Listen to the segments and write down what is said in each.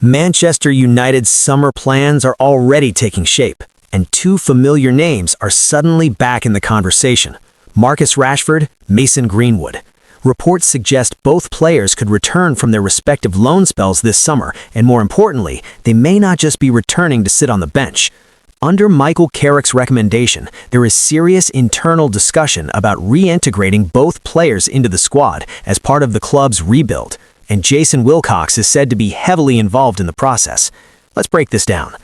Manchester United's summer plans are already taking shape, and two familiar names are suddenly back in the conversation: Marcus Rashford, Mason Greenwood. Reports suggest both players could return from their respective loan spells this summer, and more importantly, they may not just be returning to sit on the bench. Under Michael Carrick's recommendation, there is serious internal discussion about reintegrating both players into the squad as part of the club's rebuild, and Jason Wilcox is said to be heavily involved in the process. Let's break this down.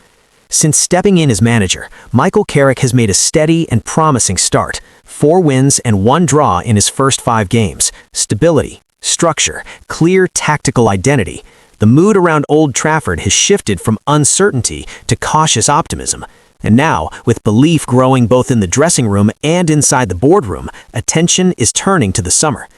Since stepping in as manager, Michael Carrick has made a steady and promising start. 4 wins and 1 draw in his first 5 games. Stability, structure, clear tactical identity. The mood around Old Trafford has shifted from uncertainty to cautious optimism. And now, with belief growing both in the dressing room and inside the boardroom, attention is turning to the summer.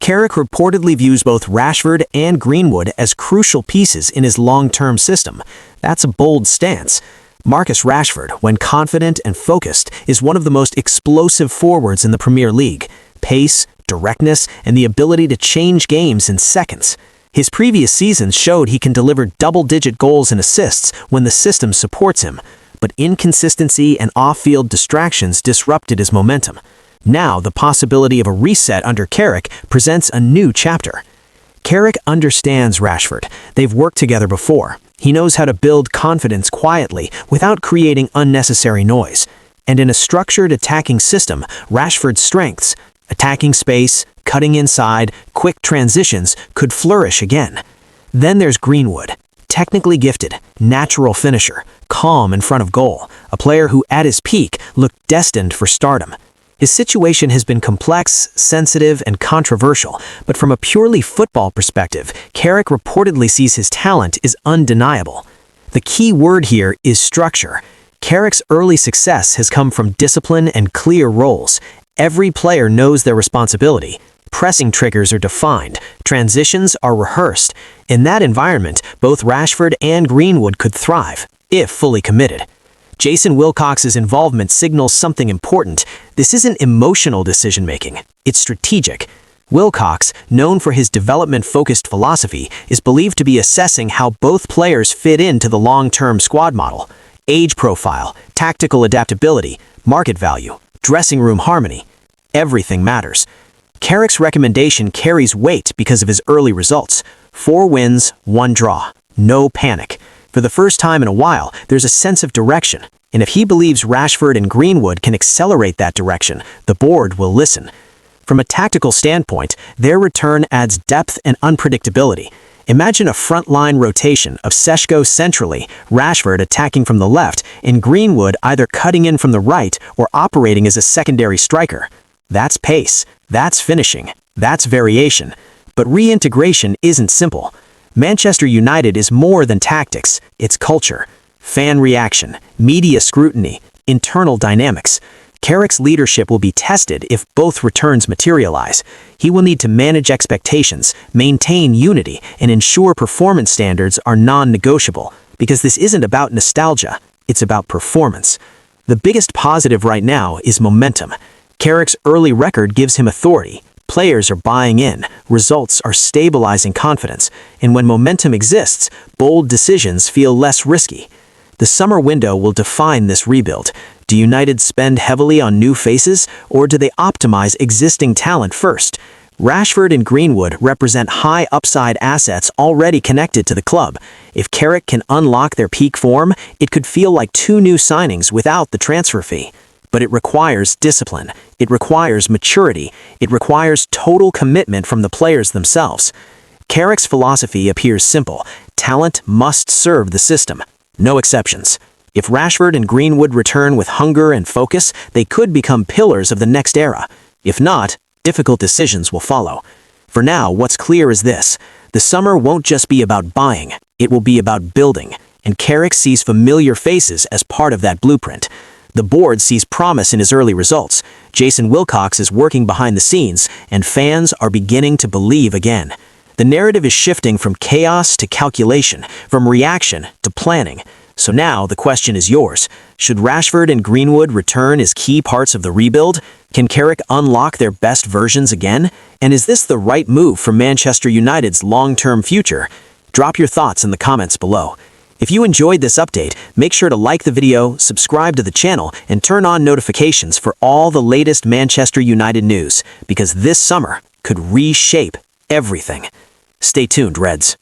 Carrick reportedly views both Rashford and Greenwood as crucial pieces in his long-term system. That's a bold stance. Marcus Rashford, when confident and focused, is one of the most explosive forwards in the Premier League. Pace, directness, and the ability to change games in seconds. His previous seasons showed he can deliver double-digit goals and assists when the system supports him, but inconsistency and off-field distractions disrupted his momentum. Now, the possibility of a reset under Carrick presents a new chapter. Carrick understands Rashford. They've worked together before. He knows how to build confidence quietly without creating unnecessary noise. And in a structured attacking system, Rashford's strengths, attacking space, cutting inside, quick transitions, could flourish again. Then there's Greenwood. Technically gifted, natural finisher, calm in front of goal, a player who at his peak looked destined for stardom. His situation has been complex, sensitive, and controversial, but from a purely football perspective, Carrick reportedly sees his talent is undeniable. The key word here is structure. Carrick's early success has come from discipline and clear roles. Every player knows their responsibility. Pressing triggers are defined. Transitions are rehearsed. In that environment, both Rashford and Greenwood could thrive, if fully committed. Jason Wilcox's involvement signals something important. This isn't emotional decision-making, it's strategic. Wilcox, known for his development-focused philosophy, is believed to be assessing how both players fit into the long-term squad model. Age profile, tactical adaptability, market value, dressing room harmony. Everything matters. Carrick's recommendation carries weight because of his early results. 4 wins, 1 draw. No panic. For the first time in a while, there's a sense of direction, and if he believes Rashford and Greenwood can accelerate that direction, the board will listen. From a tactical standpoint, their return adds depth and unpredictability. Imagine a front-line rotation of Šeško centrally, Rashford attacking from the left, and Greenwood either cutting in from the right or operating as a secondary striker. That's pace, that's finishing, that's variation. But reintegration isn't simple. Manchester United is more than tactics, it's culture. Fan reaction, media scrutiny, internal dynamics. Carrick's leadership will be tested if both returns materialize. He will need to manage expectations, maintain unity, and ensure performance standards are non-negotiable, because this isn't about nostalgia, it's about performance. The biggest positive right now is momentum. Carrick's early record gives him authority. Players are buying in, results are stabilizing confidence, and when momentum exists, bold decisions feel less risky. The summer window will define this rebuild. Do United spend heavily on new faces, or do they optimize existing talent first? Rashford and Greenwood represent high upside assets already connected to the club. If Carrick can unlock their peak form, it could feel like 2 new signings without the transfer fee. But it requires discipline, it requires maturity, it requires total commitment from the players themselves. Carrick's philosophy appears simple: talent must serve the system. No exceptions. If Rashford and Greenwood return with hunger and focus, they could become pillars of the next era. If not, difficult decisions will follow. For now, what's clear is this: the summer won't just be about buying, it will be about building, and Carrick sees familiar faces as part of that blueprint. The board sees promise in his early results. Jason Wilcox is working behind the scenes, and fans are beginning to believe again. The narrative is shifting from chaos to calculation, from reaction to planning. So now the question is yours. Should Rashford and Greenwood return as key parts of the rebuild? Can Carrick unlock their best versions again? And is this the right move for Manchester United's long-term future? Drop your thoughts in the comments below. If you enjoyed this update, make sure to like the video, subscribe to the channel, and turn on notifications for all the latest Manchester United news, because this summer could reshape everything. Stay tuned, Reds.